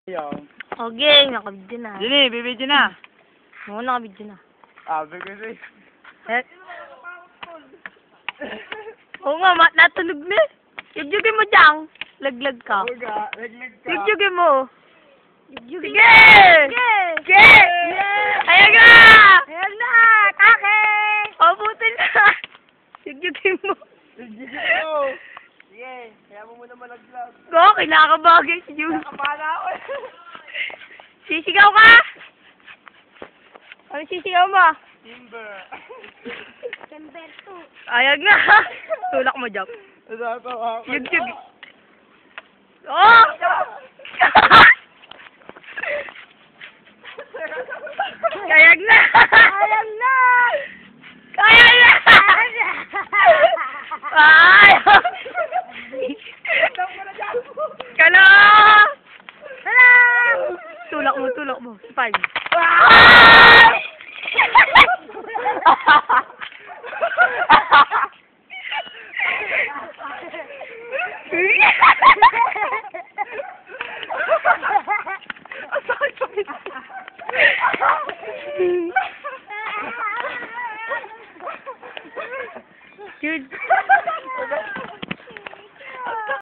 Okay, nakabidyo na. Jenny, bibidyo na. Oo, nakabidyo na. Bibidyo. Oo nga, natulog na. Yugyugin mo dyan. Laglag ka. Oo nga, laglag ka. Yugyugin mo. Sige! Sige! Ayan na! Ayan na! Kake! Pabutin na. Yugyugin mo. Lagyan mo. Sige, kaya mo muna malaglag. Go, kinakabagay si Jun. Nakapala ako. Sisigaw ka? Ano sisigaw mo? Timber. Timber 2. Ayan nga. Tulak mo dyan. Natawa ako. Yugyug. Oh! Kayag na! Ayan na! Kayag na! Ay! Kala! Hala! Tulak mo. Spine. Ah! Dude.